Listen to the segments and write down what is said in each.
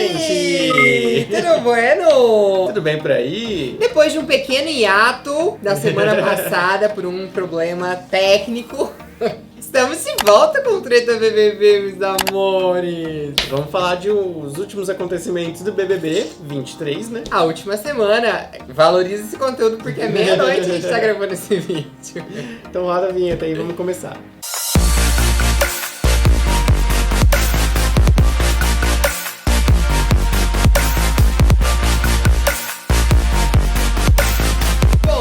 gente! Tudo bueno? Tudo bem por aí? Depois de um pequeno hiato da semana passada por um problema técnico, estamos de volta com o Treta BBB, meus amores! Vamos falar de os últimos acontecimentos do BBB 23, né? A última semana, valoriza esse conteúdo porque é meia-noite a gente tá gravando esse vídeo. Então roda a vinheta aí, vamos começar.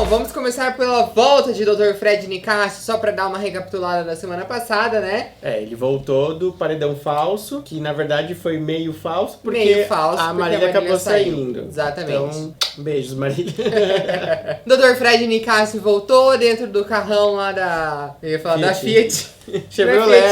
Vamos começar pela volta de Dr. Fred Nicásio, só pra dar uma recapitulada da semana passada, né? Ele voltou do paredão falso, que na verdade foi meio falso, porque, a Marília acabou saindo. Exatamente. Então, beijos, Marília. Dr. Fred Nicásio voltou dentro do carrão lá da... Eu ia falar Fiat. da Fiat. Chevrolet.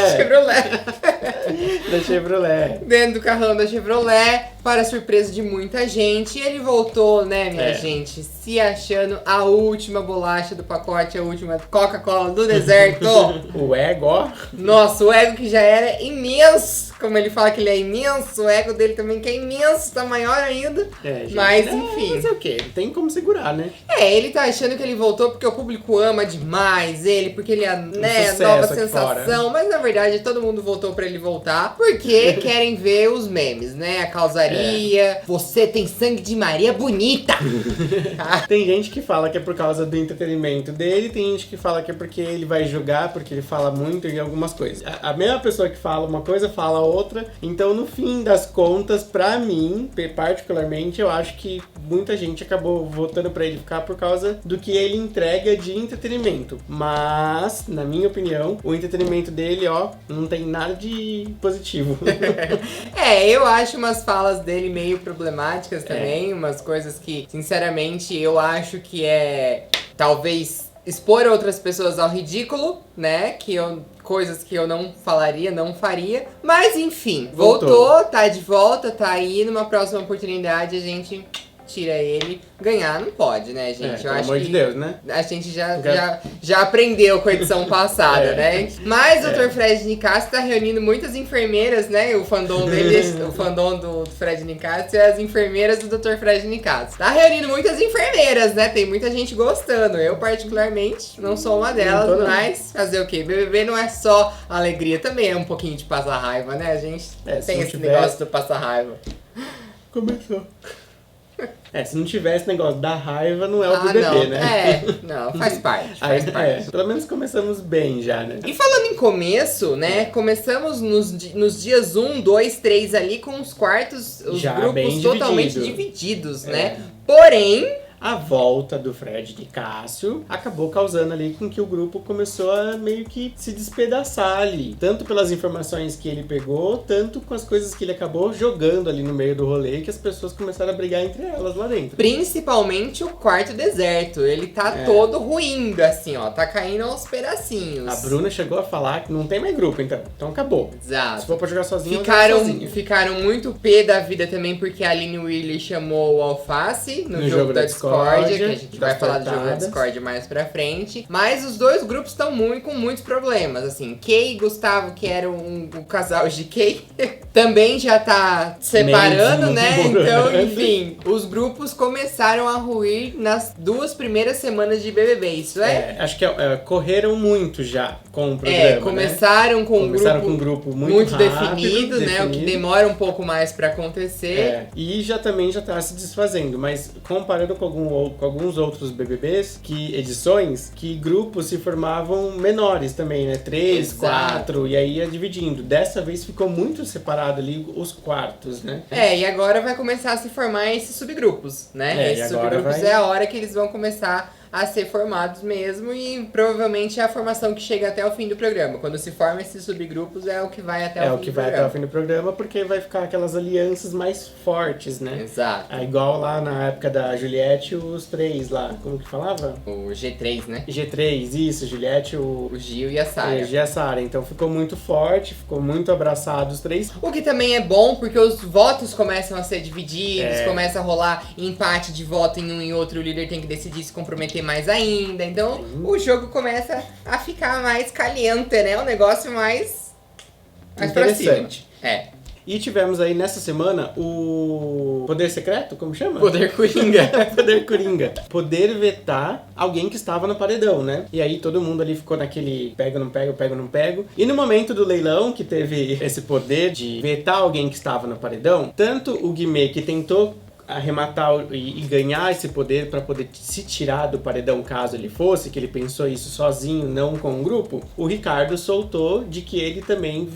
Da Chevrolet. Dentro do carrão da Chevrolet, para surpresa de muita gente. E ele voltou, né, minha gente, se achando a última bolacha do pacote, a última Coca-Cola do deserto. O ego, ó. Nossa, o ego que já era imenso. Como ele fala que ele é imenso, o ego dele também que é imenso, tá maior ainda. Gente, mas enfim. Mas é o quê? Não tem como segurar, né? Ele tá achando que ele voltou porque o público ama demais ele, porque ele é, né, nova sensação. Mas na verdade todo mundo voltou pra ele voltar porque querem ver os memes, né? A calçaria. Você tem sangue de Maria bonita. Tem gente que fala que é por causa do entretenimento dele, tem gente que fala que é porque ele vai jogar, porque ele fala muito em algumas coisas. A mesma pessoa que fala uma coisa, fala outra. Então, no fim das contas, pra mim, particularmente, eu acho que muita gente acabou votando pra ele ficar por causa do que ele entrega de entretenimento. Mas, na minha opinião, o entretenimento dele, ó, não tem nada de positivo. Eu acho umas falas dele meio problemáticas também, umas coisas que, sinceramente, eu acho que talvez expor outras pessoas ao ridículo, né? Coisas que eu não falaria, não faria. Mas enfim, voltou, tá de volta, tá aí. Numa próxima oportunidade a gente tira ele. Ganhar não pode, né, gente? Pelo amor de Deus, né? A gente já aprendeu com a edição passada, né? Mas o Dr. Fred Nicásio tá reunindo muitas enfermeiras, né? O fandom dele, o fandom do Fred Nicásio é as enfermeiras do Dr. Fred Nicásio. Tá reunindo muitas enfermeiras, né? Tem muita gente gostando. Eu, particularmente, não sou uma delas, mas fazer o quê? BBB não é só alegria, também é um pouquinho de passar raiva, né? A gente tem esse negócio do passar raiva. Começou. Se não tivesse negócio da raiva, não é o BBB, né? Não, faz parte. Pelo menos começamos bem já, né? E falando em começo, né? Começamos nos dias 1, 2, 3 ali com os quartos, os já grupos totalmente divididos, né? Porém, a volta do Fred Nicásio acabou causando ali com que o grupo começou a meio que se despedaçar ali. Tanto pelas informações que ele pegou, tanto com as coisas que ele acabou jogando ali no meio do rolê, que as pessoas começaram a brigar entre elas lá dentro. Principalmente o quarto deserto. Ele tá todo ruindo, assim, ó. Tá caindo aos pedacinhos. A Bruna chegou a falar que não tem mais grupo, então. Então acabou. Exato. Se for pra jogar sozinho, ficaram muito pé da vida também, porque a Aline Willy chamou o Alface no jogo da Discord. Que a gente vai falar do jogo da Discord mais pra frente. Mas os dois grupos estão com muitos problemas, assim. Kay e Gustavo, que era o casal de Kay, também já tá separando, né? Então, enfim, os grupos começaram a ruir nas 2 primeiras semanas de BBB, isso acho que correram muito já com o programa, começaram com um grupo muito rápido, definido, né? O que demora um pouco mais pra acontecer. E já tá se desfazendo, mas comparando com alguns outros BBBs, edições, que grupos se formavam menores também, né? 3, 4, e aí ia dividindo. Dessa vez ficou muito separado ali os quartos, né? E agora vai começar a se formar esses subgrupos, né? Esses subgrupos é a hora que eles vão começar a ser formados mesmo, e provavelmente é a formação que chega até o fim do programa. Quando se forma esses subgrupos é o que vai até o fim do programa. É o que vai até o fim do programa, porque vai ficar aquelas alianças mais fortes, né? Exato. Igual lá na época da Juliette, os 3 lá, como que falava? O G3, né? G3, isso, Juliette, o Gil e a Sara. Gil e a Sara. Então ficou muito forte, ficou muito abraçado os 3. O que também é bom, porque os votos começam a ser divididos, começa a rolar empate de voto em um e outro, o líder tem que decidir se comprometer mais ainda. Então o jogo começa a ficar mais caliente, né? Um negócio mais interessante. Pra cima. E tivemos aí nessa semana o Poder Secreto, como chama? Poder Coringa. Poder Coringa. Poder vetar alguém que estava no paredão, né? E aí todo mundo ali ficou naquele pego, não pego, pego, não pego. E no momento do leilão, que teve esse poder de vetar alguém que estava no paredão, tanto o Guimê, que tentou arrematar e ganhar esse poder para poder se tirar do paredão caso ele fosse, que ele pensou isso sozinho, não com um grupo, o Ricardo soltou de que ele também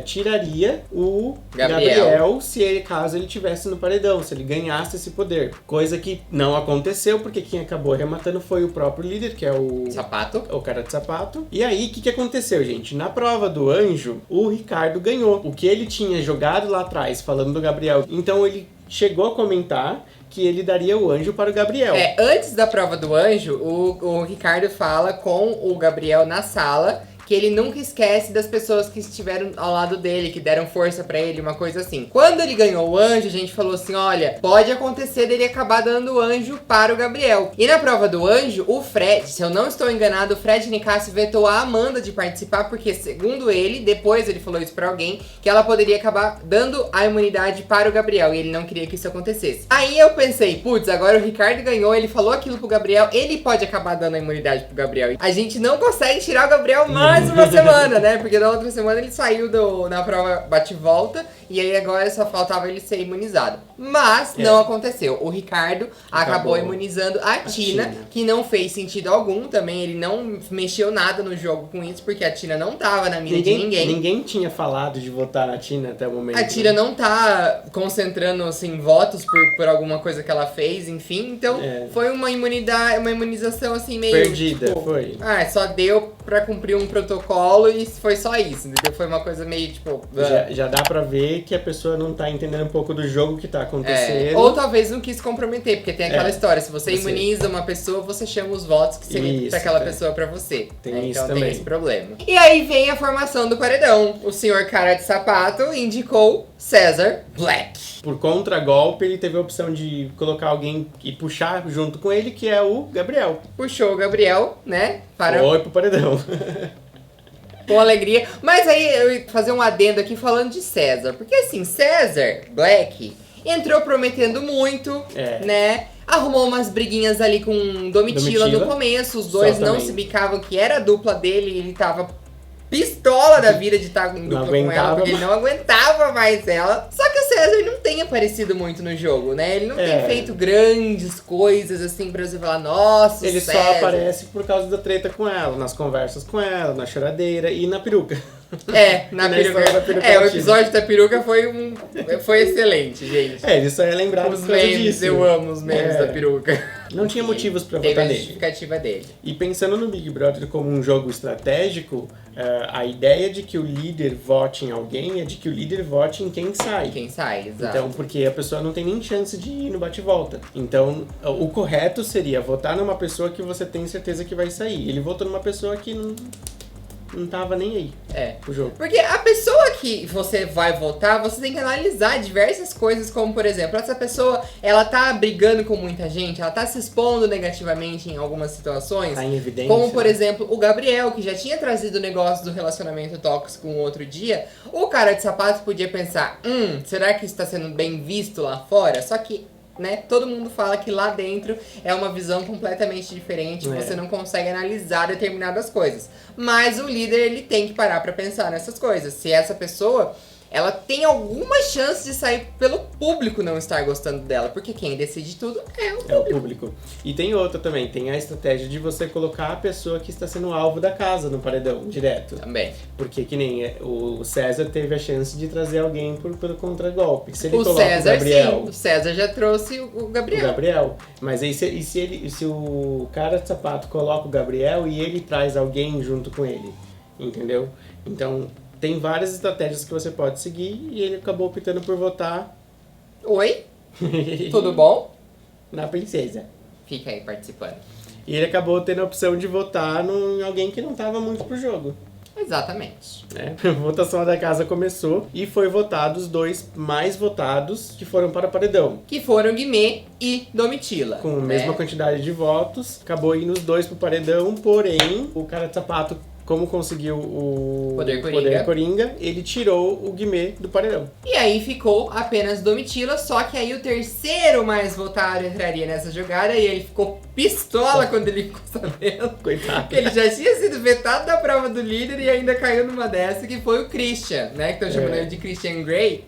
tiraria o Gabriel se ele, caso ele tivesse no paredão, se ele ganhasse esse poder. Coisa que não aconteceu, porque quem acabou arrematando foi o próprio líder, que é o Sapato. O cara de sapato. E aí, o que aconteceu, gente? Na prova do anjo, o Ricardo ganhou. O que ele tinha jogado lá atrás, falando do Gabriel. Então ele chegou a comentar que ele daria o anjo para o Gabriel. Antes da prova do anjo, o Ricardo fala com o Gabriel na sala que ele nunca esquece das pessoas que estiveram ao lado dele, que deram força pra ele, uma coisa assim. Quando ele ganhou o anjo, a gente falou assim, olha, pode acontecer dele acabar dando o anjo para o Gabriel. E na prova do anjo, o Fred, se eu não estou enganado, o Fred Nicásio vetou a Amanda de participar, porque segundo ele, depois ele falou isso pra alguém, que ela poderia acabar dando a imunidade para o Gabriel, e ele não queria que isso acontecesse. Aí eu pensei, putz, agora o Ricardo ganhou, ele falou aquilo pro Gabriel, ele pode acabar dando a imunidade pro Gabriel. A gente não consegue tirar o Gabriel mais uma semana, né? Porque na outra semana ele saiu na prova bate-volta e aí agora só faltava ele ser imunizado. Mas não aconteceu. O Ricardo acabou imunizando a Tina, que não fez sentido algum também. Ele não mexeu nada no jogo com isso, porque a Tina não tava na mira de ninguém. Ninguém tinha falado de votar na Tina até o momento. A Tina não tá concentrando, assim, votos por alguma coisa que ela fez, enfim. Então, foi uma imunização, assim, meio... perdida, tipo, foi. Só deu pra cumprir um protocolo e foi só isso, entendeu? Foi uma coisa meio, tipo... Já dá pra ver que a pessoa não tá entendendo um pouco do jogo que tá acontecendo. Ou talvez não quis comprometer, porque tem aquela história, se você imuniza uma pessoa, você chama os votos que seriam pra aquela pessoa pra você. Tem isso então também. tem esse problema. E aí vem a formação do paredão. O senhor cara de sapato indicou César Black. Por contragolpe, ele teve a opção de colocar alguém e puxar junto com ele, que é o Gabriel. Puxou o Gabriel, né? Foi pro paredão. Com alegria. Mas aí eu ia fazer um adendo aqui falando de César. Porque assim, César Black entrou prometendo muito, né? Arrumou umas briguinhas ali com Domitila no começo. Os dois não se bicavam, que era a dupla dele e ele tava pistola da vida de estar em dupla com ela, porque ele não aguentava mais ela. Só que o César não tem aparecido muito no jogo, né? Ele não tem feito grandes coisas assim pra você falar, nossa, ele César. só aparece por causa da treta com ela, nas conversas com ela, na choradeira e na peruca. Na peruca. O episódio da peruca foi excelente, gente. Ele só é lembrado os memes, disso. Eu amo os memes da peruca. Não tinha motivos pra votar nele. Teve a justificativa dele. E pensando no Big Brother como um jogo estratégico, a ideia de que o líder vote em alguém é de que o líder vote em quem sai. Quem sai, exato. Então, porque a pessoa não tem nem chance de ir no bate-volta. Então, o correto seria votar numa pessoa que você tem certeza que vai sair. Ele votou numa pessoa que não tava nem aí pro jogo. Porque a pessoa que você vai votar, você tem que analisar diversas coisas, como por exemplo, essa pessoa, ela tá brigando com muita gente, ela tá se expondo negativamente em algumas situações. Tá em evidência. Como por exemplo, o Gabriel, que já tinha trazido o negócio do relacionamento tóxico um outro dia. O cara de sapato podia pensar, será que isso tá sendo bem visto lá fora? Só que todo mundo fala que lá dentro é uma visão completamente diferente, você não consegue analisar determinadas coisas. Mas o líder, ele tem que parar pra pensar nessas coisas. Se essa pessoa, ela tem alguma chance de sair pelo público não estar gostando dela, porque quem decide tudo é o público. E tem outra também, tem a estratégia de você colocar a pessoa que está sendo alvo da casa no paredão, direto. Também. Porque que nem o César teve a chance de trazer alguém pelo contragolpe. Se ele o coloca César, o Gabriel, sim. O César já trouxe o Gabriel. O Gabriel. Mas aí se o cara de sapato coloca o Gabriel e ele traz alguém junto com ele, entendeu? Então tem várias estratégias que você pode seguir e ele acabou optando por votar. Oi? Tudo bom? Na princesa. Fica aí participando. E ele acabou tendo a opção de votar em alguém que não tava muito pro jogo. Exatamente. A votação da casa começou e foi votado os dois mais votados que foram para o paredão. Que foram Guimê e Domitila. Com a mesma quantidade de votos, acabou indo os dois pro paredão, porém, o cara de sapato como conseguiu o Poder Coringa, ele tirou o Guimê do paredão. E aí ficou apenas Domitila, só que aí o terceiro mais votado entraria nessa jogada e ele ficou pistola quando ele ficou sabendo. Coitado. Que ele já tinha sido vetado da prova do líder e ainda caiu numa dessa, que foi o Christian, né? Que estão chamando ele de Christian Grey.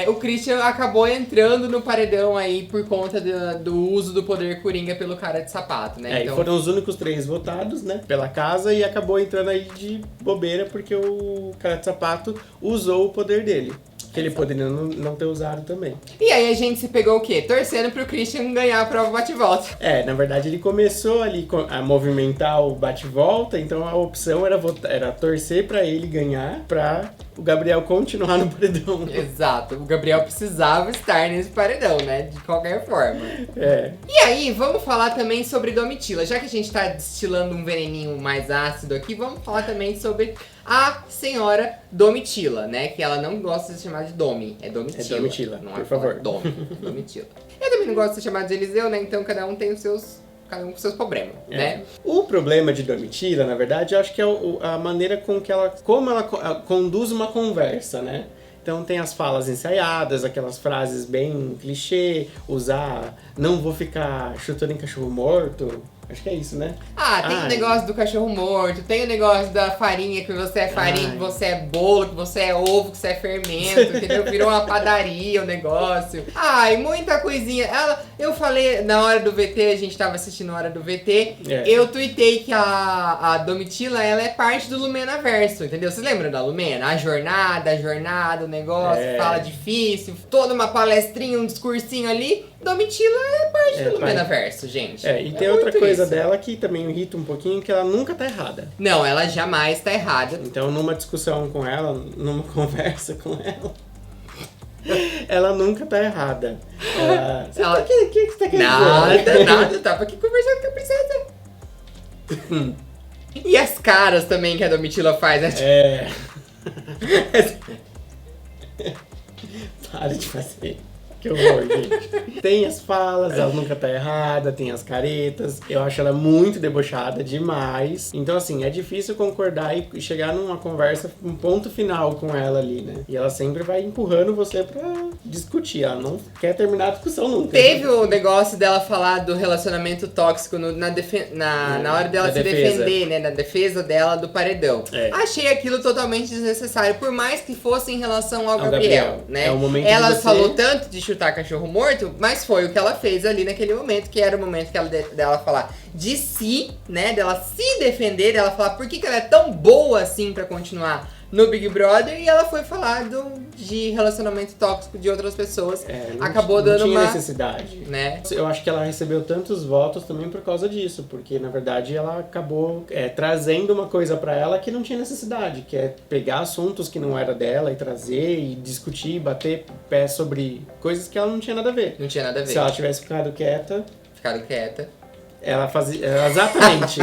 O Christian acabou entrando no paredão aí por conta do uso do poder Coringa pelo cara de sapato, né? Então... foram os únicos 3 votados, né? Pela casa e acabou entrando aí de bobeira porque o cara de sapato usou o poder dele. Que ele poderia não ter usado também. E aí a gente se pegou o quê? Torcendo pro Christian ganhar a prova bate-volta. Na verdade ele começou ali a movimentar o bate-volta, então a opção era torcer pra ele ganhar, pra o Gabriel continuar no paredão. Exato, o Gabriel precisava estar nesse paredão, né? De qualquer forma. E aí, vamos falar também sobre Domitila. Já que a gente tá destilando um veneninho mais ácido aqui, vamos falar também sobre a senhora Domitila, né? Que ela não gosta de ser chamada de Domi, é Domitila. É Domitila, não por favor. Domi, Domitila. Eu também não gosto de ser chamada de Eliseu, né? Então cada um tem os seus... Cada um com seus problemas, né? O problema de Domitila, na verdade, eu acho que é a maneira como ela conduz uma conversa, né? Então tem as falas ensaiadas, aquelas frases bem clichê, usar não vou ficar chutando em cachorro morto. Acho que é isso, né? Tem o negócio do cachorro morto, tem o negócio da farinha, que você é farinha, que você é bolo, que você é ovo, que você é fermento, entendeu? Virou uma padaria o negócio. Muita coisinha. Eu falei na hora do VT, a gente tava assistindo na hora do VT, eu tuitei que a Domitila, ela é parte do Lumenaverso, entendeu? Vocês lembram da Lumena? A jornada, o negócio, fala difícil, toda uma palestrinha, um discursinho ali. Domitila é parte do Lumenaverso, gente. E tem outra coisa dela que também me irrita um pouquinho, que ela nunca tá errada. Não, ela jamais tá errada. Então, numa discussão com ela, numa conversa com ela, ela nunca tá errada. O que você tá querendo dizer? Nada, tava aqui conversando com a princesa. E as caras também que a Domitila faz, né? Para de fazer. Que horror, gente. Tem as falas, ela nunca tá errada, tem as caretas. Eu acho ela muito debochada demais. Então, assim, é difícil concordar e chegar numa conversa, um ponto final com ela ali, né? E ela sempre vai empurrando você pra discutir. Ela não quer terminar a discussão nunca. Teve o negócio dela falar do relacionamento tóxico na hora dela se defender, né? Na defesa dela do paredão. Achei aquilo totalmente desnecessário, por mais que fosse em relação ao Gabriel, né? É o momento ela falou tanto de chutar cachorro morto, mas foi o que ela fez ali naquele momento, que era o momento que dela falar de si, né, dela se defender, dela falar por que ela é tão boa assim pra continuar no Big Brother, e ela foi falar de relacionamento tóxico de outras pessoas. Acabou dando uma necessidade, né? Eu acho que ela recebeu tantos votos também por causa disso, porque na verdade ela acabou trazendo uma coisa pra ela que não tinha necessidade, que é pegar assuntos que não era dela e trazer e discutir, bater pé sobre coisas que ela não tinha nada a ver. Não tinha nada a ver. Se ela tivesse ficado quieta, ela fazia exatamente.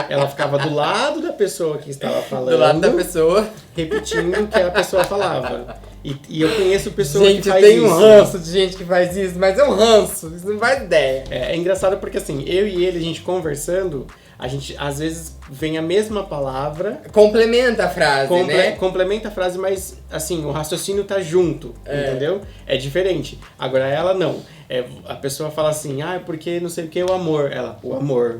Ela ficava do lado da pessoa que estava falando. Do lado da pessoa. Repetindo o que a pessoa falava. E eu conheço pessoas que faz isso. Gente, tem um ranço de gente que faz isso, mas é um ranço. Isso não faz ideia. É engraçado porque assim, eu e ele, a gente conversando, a gente às vezes vem a mesma palavra. Complementa a frase, né? Complementa a frase, mas assim, o raciocínio tá junto, entendeu? É diferente. Agora ela não. A pessoa fala assim, porque não sei o que, o amor. O amor.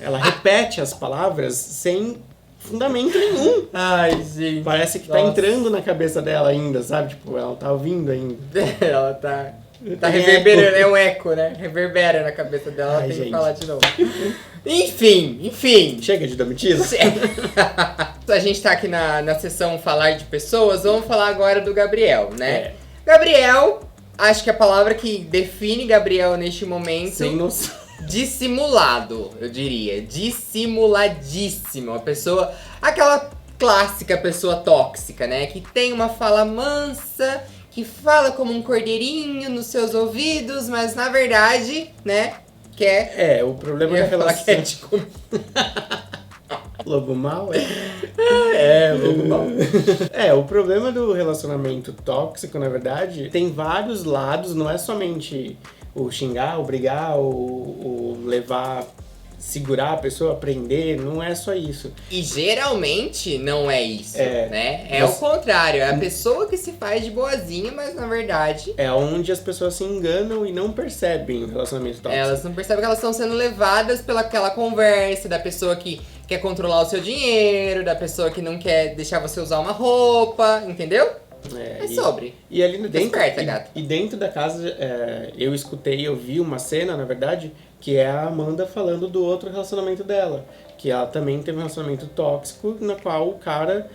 Ela repete as palavras sem fundamento nenhum. Ai, gente. Parece que tá entrando na cabeça dela ainda, sabe? Tipo, ela tá ouvindo ainda. Ela tá reverberando, é um eco, né? Reverbera na cabeça dela, ela tem que falar de novo. Enfim. Chega de Domitila? A gente tá aqui na sessão Falar de Pessoas, vamos falar agora do Gabriel, né? Gabriel, acho que a palavra que define Gabriel neste momento... Sem noção. Dissimulado, eu diria. Dissimuladíssimo. Aquela clássica pessoa tóxica, né? Que tem uma fala mansa, que fala como um cordeirinho nos seus ouvidos, mas na verdade, né? O problema da relação... Lobo mal, lobo mal. O problema do relacionamento tóxico, na verdade, tem vários lados, não é somente o xingar, o brigar, o levar segurar a pessoa, prender, não é só isso. E geralmente não é isso, né? É Mas- o contrário, é a pessoa que se faz de boazinha, mas na verdade É onde as pessoas se enganam e não percebem o relacionamento tóxico. elas não percebem que elas estão sendo levadas pelaquela conversa da pessoa que quer controlar o seu dinheiro, da pessoa que não quer deixar você usar uma roupa, entendeu? É sobre. E ali dentro, esperta, gata. e dentro da casa, eu vi uma cena, na verdade, que é a Amanda falando do outro relacionamento dela. Que ela também teve um relacionamento tóxico, na qual o cara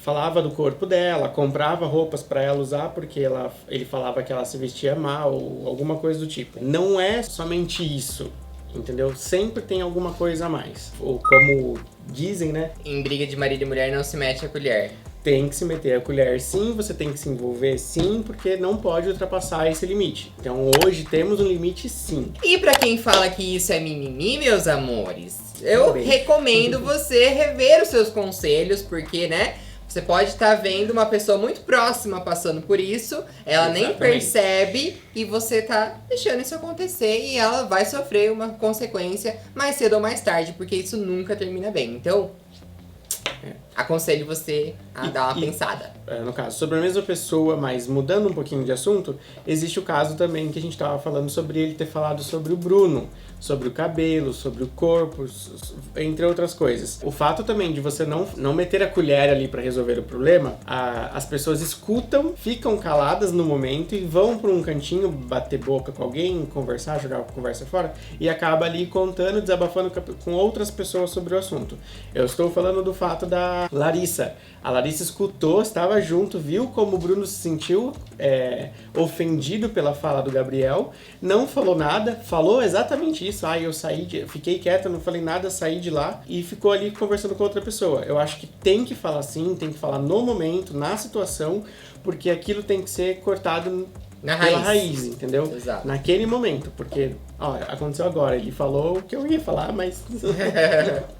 falava do corpo dela, comprava roupas pra ela usar porque ele falava que ela se vestia mal, ou alguma coisa do tipo. Não é somente isso, entendeu? Sempre tem alguma coisa a mais. Ou como dizem, né? Em briga de marido e mulher não se mete a colher. Tem que se meter a colher sim, você tem que se envolver sim, porque não pode ultrapassar esse limite. Então hoje temos um limite sim. E pra quem fala que isso é mimimi, meus amores, eu recomendo você rever os seus conselhos, porque, né, você pode estar vendo uma pessoa muito próxima passando por isso, ela nem percebe e você tá deixando isso acontecer e ela vai sofrer uma consequência mais cedo ou mais tarde, porque isso nunca termina bem. Então, aconselho você a dar uma pensada. No caso, sobre a mesma pessoa, mas mudando um pouquinho de assunto, existe o caso também que a gente estava falando sobre ele ter falado sobre o Bruno, sobre o cabelo, sobre o corpo, entre outras coisas. O fato também de você não meter a colher ali para resolver o problema, as pessoas escutam, ficam caladas no momento e vão para um cantinho bater boca com alguém, conversar, jogar a conversa fora e acaba ali contando, desabafando com outras pessoas sobre o assunto. Eu estou falando do fato da Larissa. A Larissa escutou, estava junto, viu como o Bruno se sentiu ofendido pela fala do Gabriel, não falou nada, falou exatamente isso. Eu fiquei quieta, não falei nada, saí de lá e ficou ali conversando com outra pessoa. Eu acho que tem que falar sim, tem que falar no momento, na situação, porque aquilo tem que ser cortado pela raiz, entendeu? Exato. Naquele momento, porque aconteceu agora, ele falou o que eu ia falar, mas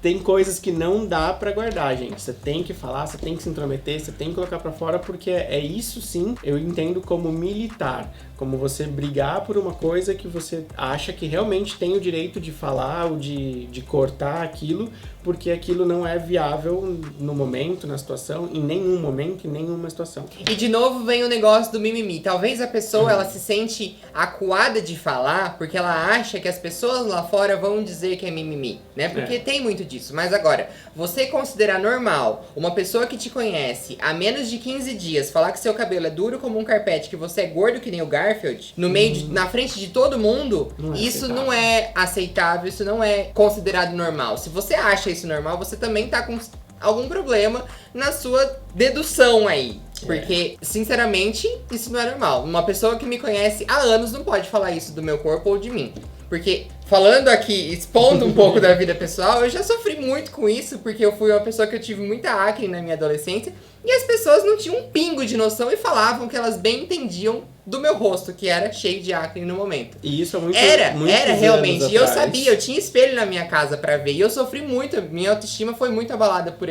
tem coisas que não dá pra guardar, gente. Você tem que falar, você tem que se intrometer, você tem que colocar pra fora, porque é isso sim, eu entendo como militar, como você brigar por uma coisa que você acha que realmente tem o direito de falar ou de cortar aquilo, porque aquilo não é viável no momento, na situação, em nenhum momento, em nenhuma situação. E de novo vem o negócio do mimimi. Talvez a pessoa ela se sente acuada de falar porque ela acha que as pessoas lá fora vão dizer que é mimimi, né? Porque tem muito disso. Mas agora, você considerar normal uma pessoa que te conhece há menos de 15 dias falar que seu cabelo é duro como um carpete, que você é gordo que nem o Garfield, no meio na frente de todo mundo, isso não é aceitável, isso não é considerado normal. Se você acha isso normal, você também tá com algum problema na sua dedução aí. Porque, sinceramente, isso não é normal. Uma pessoa que me conhece há anos não pode falar isso do meu corpo ou de mim. Porque, falando aqui, expondo um pouco da vida pessoal, eu já sofri muito com isso, porque eu fui uma pessoa que eu tive muita acne na minha adolescência, e as pessoas não tinham um pingo de noção e falavam que elas bem entendiam do meu rosto, que era cheio de acne no momento. E isso é muito Era realmente. E eu atrás. sabia, eu tinha espelho na minha casa pra ver. E eu sofri muito, minha autoestima foi muito abalada por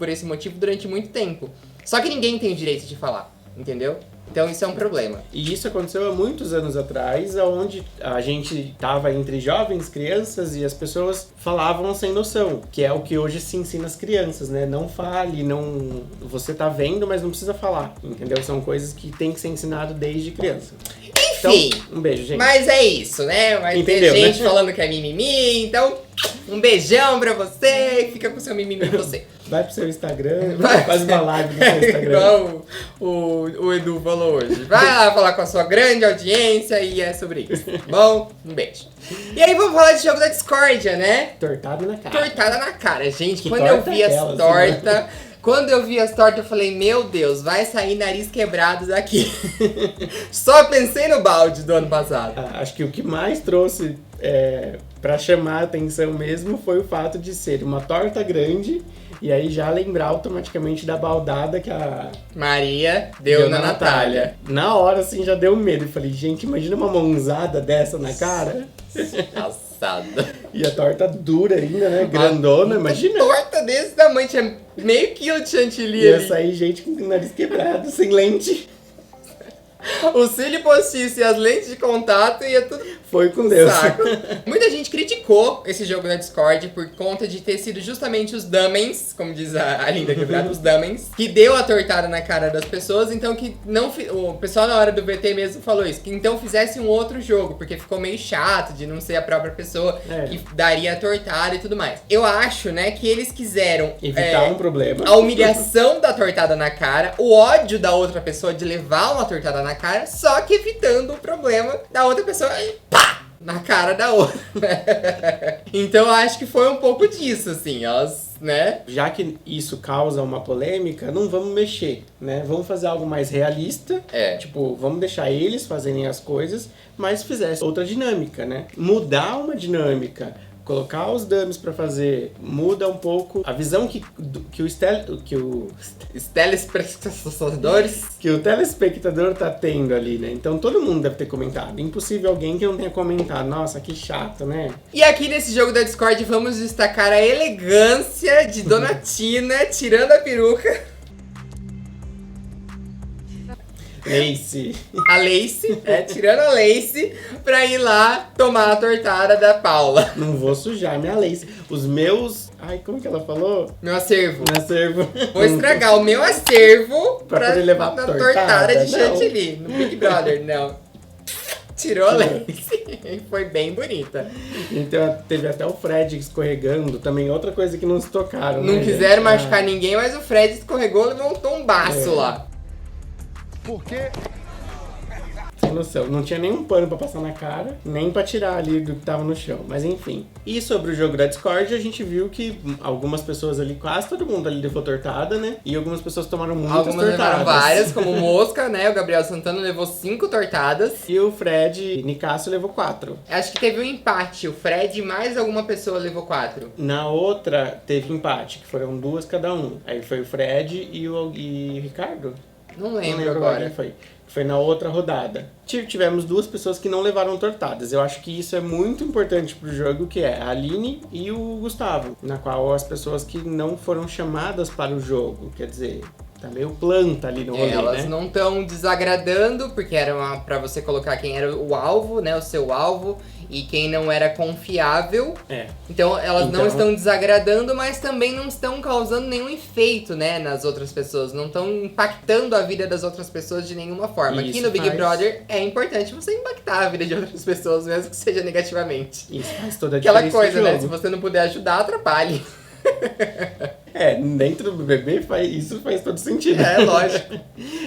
esse motivo durante muito tempo. Só que ninguém tem o direito de falar, entendeu? Então isso é um problema. E isso aconteceu há muitos anos atrás, onde a gente estava entre jovens, crianças, e as pessoas falavam sem noção, que é o que hoje se ensina às crianças, né? Não fale, não... Você tá vendo, mas não precisa falar, entendeu? São coisas que tem que ser ensinado desde criança. Enfim, então, um beijo, gente. Mas é isso, né? Vai Entendeu, ter gente né? falando que é mimimi, então um beijão pra você, fica com seu mimimi você. Vai pro seu Instagram, faz uma live no seu Instagram. Igual o Edu falou hoje. Vai lá falar com a sua grande audiência e é sobre isso. Bom, um beijo. E aí vamos falar de jogo da discórdia, né? Tortado na cara. Tortada na cara, gente. Que Quando eu torta vi é as aquela, tortas, assim, quando eu vi as tortas, eu falei, meu Deus, vai sair nariz quebrado daqui. Só pensei no balde do ano passado. Acho que o que mais trouxe pra chamar a atenção mesmo foi o fato de ser uma torta grande e aí já lembrar automaticamente da baldada que a Maria deu na Natália. Na hora, assim, já deu medo. Eu falei, gente, imagina uma mãozada dessa na cara. Passada. E a torta dura ainda, né? Grandona, imagina. Torta desse tamanho, tinha meio quilo de chantilly Ia ali. sair gente com o nariz quebrado, sem lente. O cílio postiço e as lentes de contato ia tudo Foi com Deus. saco. Muita gente criticou esse jogo na Discord por conta de ter sido justamente os dummies, como diz a linda quebrada, os dummies, que deu a tortada na cara das pessoas, então que não o pessoal na hora do VT mesmo falou isso, que então fizesse um outro jogo, porque ficou meio chato de não ser a própria pessoa que daria a tortada e tudo mais. Eu acho, né, que eles quiseram evitar um problema. A humilhação da tortada na cara, o ódio da outra pessoa de levar uma tortada na cara, só que evitando o problema da outra pessoa e pá! Na cara da outra. Então eu acho que foi um pouco disso, assim, né? Já que isso causa uma polêmica, não vamos mexer, né? Vamos fazer algo mais realista. Tipo, vamos deixar eles fazerem as coisas, mas fizesse outra dinâmica, né? Mudar uma dinâmica, colocar os dummies pra fazer, muda um pouco a visão que o telespectador tá tendo ali, né? Então todo mundo deve ter comentado. Impossível alguém que não tenha comentado. Nossa, que chato, né? E aqui nesse jogo da Discord vamos destacar a elegância de Dona Tina tirando a peruca. Lacy. A Lacy, tirando a Lacy pra ir lá tomar a tortada da Paula. Não vou sujar minha Lacy. Os meus... Ai, como que ela falou? Meu acervo. Meu acervo. Vou estragar o meu acervo pra poder levar na tortada de chantilly, no Big Brother, não. Tirou a Lacy. Foi bem bonita. Então teve até o Fred escorregando, também outra coisa que não se tocaram. Não né, quiseram machucar ninguém, mas o Fred escorregou e levou um tombaço lá. Por quê? Sem noção. Não tinha nenhum pano pra passar na cara, nem pra tirar ali do que tava no chão. Mas enfim. E sobre o jogo da Discord, a gente viu que algumas pessoas ali, quase todo mundo ali levou tortada, né? E algumas pessoas tomaram muitas Algumas tortadas. levaram várias, como Mosca, né? O Gabriel Santana levou 5 tortadas. E o Fred Nicásio levou 4. Acho que teve um empate. O Fred e mais alguma pessoa levou 4. Na outra, teve empate, que foram 2 cada um. Aí foi o Fred e o Ricardo. Não Não lembro lembro agora. quem foi. Foi na outra rodada. Tivemos 2 pessoas que não levaram tortadas. Eu acho que isso é muito importante pro jogo, que é a Aline e o Gustavo. Na qual as pessoas que não foram chamadas para o jogo. Quer dizer, tá meio planta ali no rolê, Elas né? não estão desagradando, porque era pra você colocar quem era o alvo, né? O seu alvo. E quem não era confiável. Então elas não estão desagradando, mas também não estão causando nenhum efeito, né, nas outras pessoas. Não estão impactando a vida das outras pessoas de nenhuma forma. Isso Aqui no Big faz- Brother é importante você impactar a vida de outras pessoas, mesmo que seja negativamente. Isso faz toda a Aquela diferença coisa, no né? jogo. Se você não puder ajudar, atrapalhe. Dentro do BBB isso faz todo sentido. É, lógico.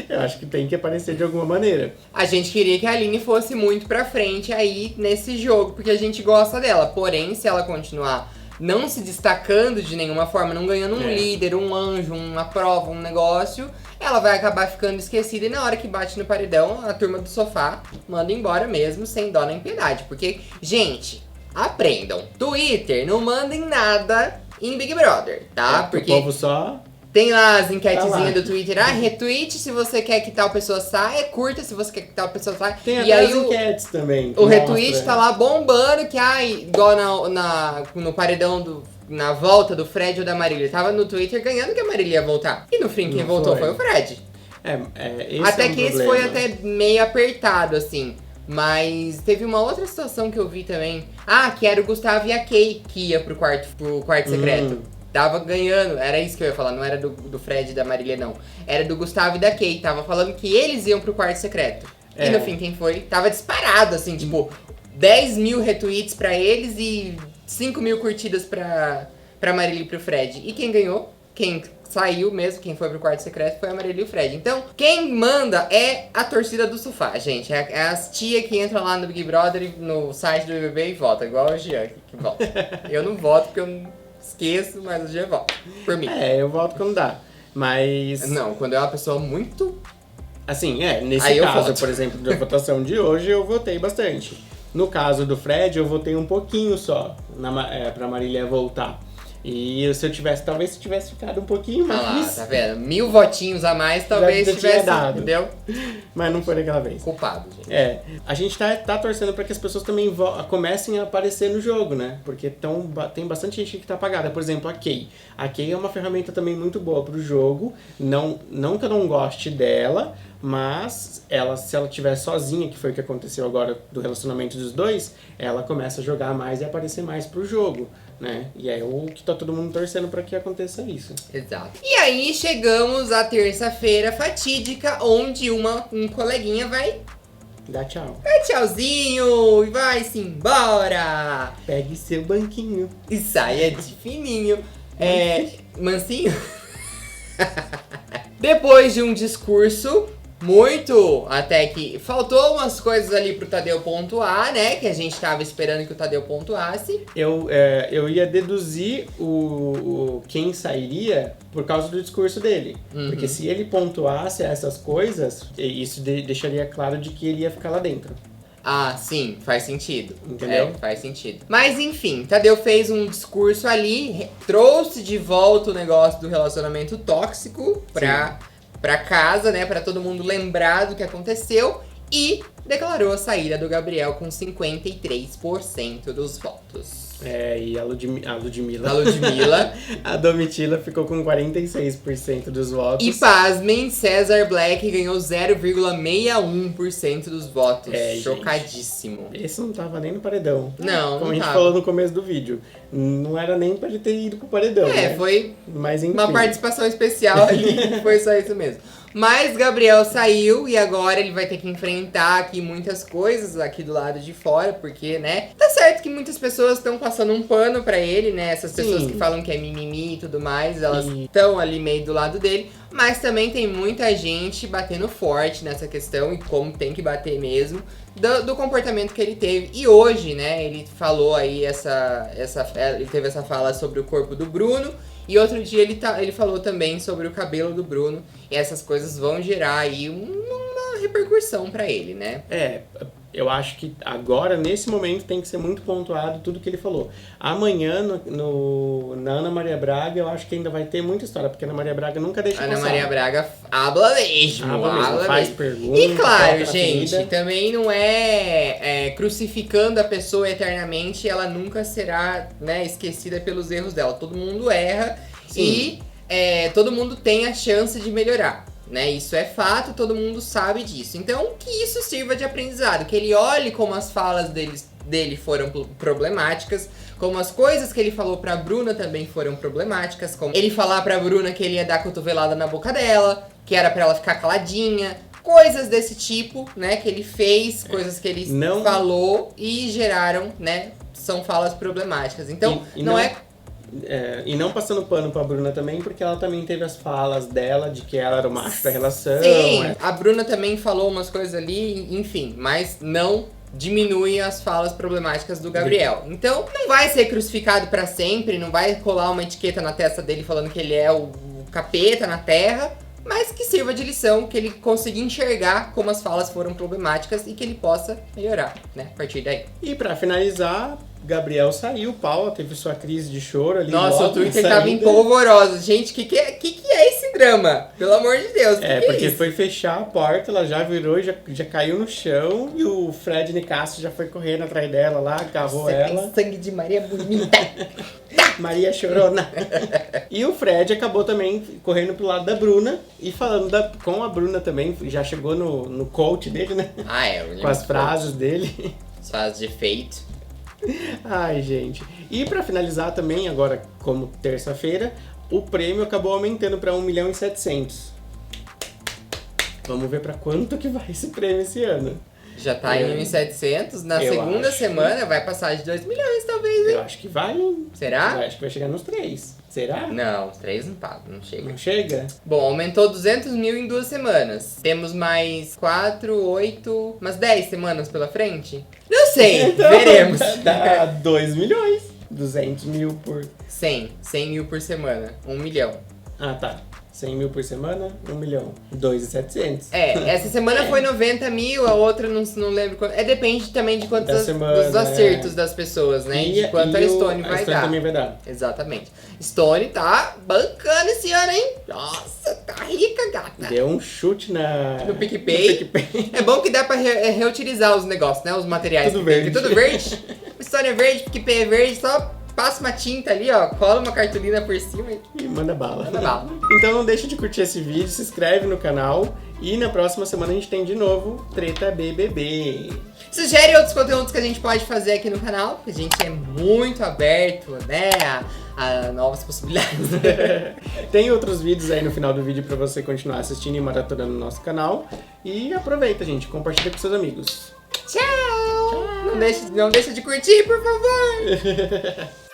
Eu acho que tem que aparecer de alguma maneira. A gente queria que a Aline fosse muito pra frente aí nesse jogo, porque a gente gosta dela. Porém, se ela continuar não se destacando de nenhuma forma, não ganhando um líder, um anjo, uma prova, um negócio, ela vai acabar ficando esquecida e na hora que bate no paredão, a turma do sofá manda embora mesmo, sem dó nem piedade. Porque, gente, aprendam. Twitter, não mandem nada em Big Brother, tá? Porque o povo só... Tem lá as enquetezinhas Tá lá. do Twitter. Retweet se você quer que tal pessoa saia. Curta se você quer que tal pessoa saia. Tem E até aí as enquetes também. que o retweet mostra. tá lá bombando. Que igual no paredão na volta do Fred ou da Marília. Tava no Twitter ganhando que a Marília ia voltar. E no fim quem Não voltou foi. foi o Fred. Esse Até é um que esse problema. foi até meio apertado, assim. Mas teve uma outra situação que eu vi também. Que era o Gustavo e a Kay que ia pro quarto secreto. Tava ganhando, era isso que eu ia falar, não era do Fred e da Marília, não. Era do Gustavo e da Kay, tava falando que eles iam pro quarto secreto. E no fim, quem foi? Tava disparado, assim, tipo, 10 mil retweets pra eles e 5 mil curtidas pra Marília e pro Fred. E quem ganhou? Quem saiu mesmo, quem foi pro quarto secreto foi a Marília e o Fred. Então, quem manda é a torcida do sofá, gente. É as tia que entram lá no Big Brother, no site do BBB e vota, igual o Jean que vota. Eu não voto porque eu não esqueço, mas o Jean vota por mim. Eu voto quando dá. Mas... Não, quando é uma pessoa muito... Assim, nesse Aí eu caso, voto. por exemplo, da votação de hoje, eu votei bastante. No caso do Fred, eu votei um pouquinho só pra Marília voltar. E se eu tivesse, talvez se tivesse ficado um pouquinho Ah lá, mais. tá vendo? 1000 votinhos a mais, talvez Já tinha tivesse, dado. entendeu? Mas não foi daquela vez. Culpado, gente. É, a gente tá torcendo pra que as pessoas também comecem a aparecer no jogo, né? Porque tem bastante gente que tá apagada. Por exemplo, a Kay. A Kay é uma ferramenta também muito boa pro jogo. Não que eu não goste dela, mas se ela estiver sozinha, que foi o que aconteceu agora do relacionamento dos dois, ela começa a jogar mais e aparecer mais pro jogo, né? E é o que tá todo mundo torcendo pra que aconteça isso. Exato. E aí chegamos à terça-feira fatídica, onde um coleguinha vai Dá tchau. dar tchauzinho e vai-se embora. Pegue seu banquinho. E saia de fininho. Mansinho? Depois de um discurso muito, até que faltou umas coisas ali pro Tadeu pontuar, né? Que a gente tava esperando que o Tadeu pontuasse. Eu ia deduzir quem sairia por causa do discurso dele. Porque se ele pontuasse essas coisas, isso deixaria claro de que ele ia ficar lá dentro. Ah, sim, faz sentido. Entendeu? Faz sentido. Mas enfim, Tadeu fez um discurso ali, trouxe de volta o negócio do relacionamento tóxico pra casa, né? Pra todo mundo lembrar do que aconteceu. E declarou a saída do Gabriel com 53% dos votos. E a Ludmilla. A Ludmilla. A Domitila ficou com 46% dos votos. E pasmem, César Black ganhou 0,61% dos votos. Chocadíssimo. Esse não tava nem no paredão. Não, Como não a gente tava. falou no começo do vídeo. Não era nem pra ele ter ido pro paredão, né? Foi Mas enfim. uma participação especial ali, foi só isso mesmo. Mas Gabriel saiu e agora ele vai ter que enfrentar aqui muitas coisas aqui do lado de fora, porque, né? Tá certo que muitas pessoas estão passando um pano pra ele, né? Essas pessoas que falam que é mimimi e tudo mais, elas estão ali meio do lado dele. Mas também tem muita gente batendo forte nessa questão, e como tem que bater mesmo, do comportamento que ele teve. E hoje, né, ele falou aí ele teve essa fala sobre o corpo do Bruno. E outro dia ele falou também sobre o cabelo do Bruno. E essas coisas vão gerar aí uma repercussão pra ele, né? Eu acho que agora, nesse momento, tem que ser muito pontuado tudo que ele falou. Amanhã, na Ana Maria Braga, eu acho que ainda vai ter muita história, porque a Ana Maria Braga nunca deixa Ana passar. Maria Braga habla mesmo. Faz perguntas. E claro, toca na gente, ferida. também não é crucificando a pessoa eternamente, ela nunca será, né, esquecida pelos erros dela. Todo mundo erra. Sim. E todo mundo tem a chance de melhorar. Né? Isso é fato, todo mundo sabe disso. Então, que isso sirva de aprendizado, que ele olhe como as falas dele foram problemáticas, como as coisas que ele falou pra Bruna também foram problemáticas, como ele falar pra Bruna que ele ia dar cotovelada na boca dela, que era pra ela ficar caladinha, coisas desse tipo, né, que ele fez, coisas que ele falou e geraram, né, são falas problemáticas. Então, E não passando pano pra Bruna também, porque ela também teve as falas dela de que ela era o macho da relação. Sim, a Bruna também falou umas coisas ali, enfim, mas não diminui as falas problemáticas do Gabriel. Então, não vai ser crucificado pra sempre, não vai colar uma etiqueta na testa dele falando que ele é o capeta na terra, mas que sirva de lição, que ele consiga enxergar como as falas foram problemáticas e que ele possa melhorar, né, a partir daí. E pra finalizar, Gabriel saiu, Paula teve sua crise de choro ali. Nossa, logo o Twitter na tava saída. empolvoroso. Gente, que é esse drama? Pelo amor de Deus, que Porque isso? foi fechar a porta, ela já virou, já caiu no chão e o Fred Nicásio já foi correndo atrás dela lá, agarrou Você ela. tem sangue de Maria bonita. Maria Chorona. E o Fred acabou também correndo pro lado da Bruna e falando com a Bruna também, já chegou no coach dele, né? Com as frases dele. As frases de efeito. Ai, gente. E pra finalizar também, agora como terça-feira, o prêmio acabou aumentando pra 1.700.000. Vamos ver pra quanto que vai esse prêmio esse ano. Já tá em 1.700. Na Eu segunda acho. semana vai passar de 2 milhões, talvez, hein? Eu acho que vai. Será? Eu acho que vai chegar nos 3. Será? Não, os 3 não pagam, não chega. Não chega? Bom, aumentou 200 mil em 2 semanas. Temos mais 4, 8, umas 10 semanas pela frente? Não sei, Então, veremos. Dá 2 milhões. 200 mil por... 100 mil por semana, 1 milhão. Ah, tá. 100 mil por semana, 1 milhão. 2.700. Essa semana foi 90 mil, a outra não lembro quanto. Depende também de quantos Da semana, dos acertos das pessoas, né? E de quanto a Stone vai dar. Também vai dar. Exatamente. Stone tá bancando esse ano, hein? Nossa, tá rica, gata. Deu um chute no PicPay. É bom que dá pra reutilizar os negócios, né? Os materiais. Tudo verde. Tudo verde. Stone é verde, PicPay é verde, só passa uma tinta ali, ó, cola uma cartolina por cima e manda bala. Manda bala. Então não deixa de curtir esse vídeo, se inscreve no canal e na próxima semana a gente tem de novo Treta BBB. Sugere outros conteúdos que a gente pode fazer aqui no canal, porque a gente é muito aberto, né, a novas possibilidades. Tem outros vídeos aí no final do vídeo pra você continuar assistindo e maratonando no nosso canal. E aproveita, gente, compartilha com seus amigos. Tchau! Não deixa de curtir, por favor!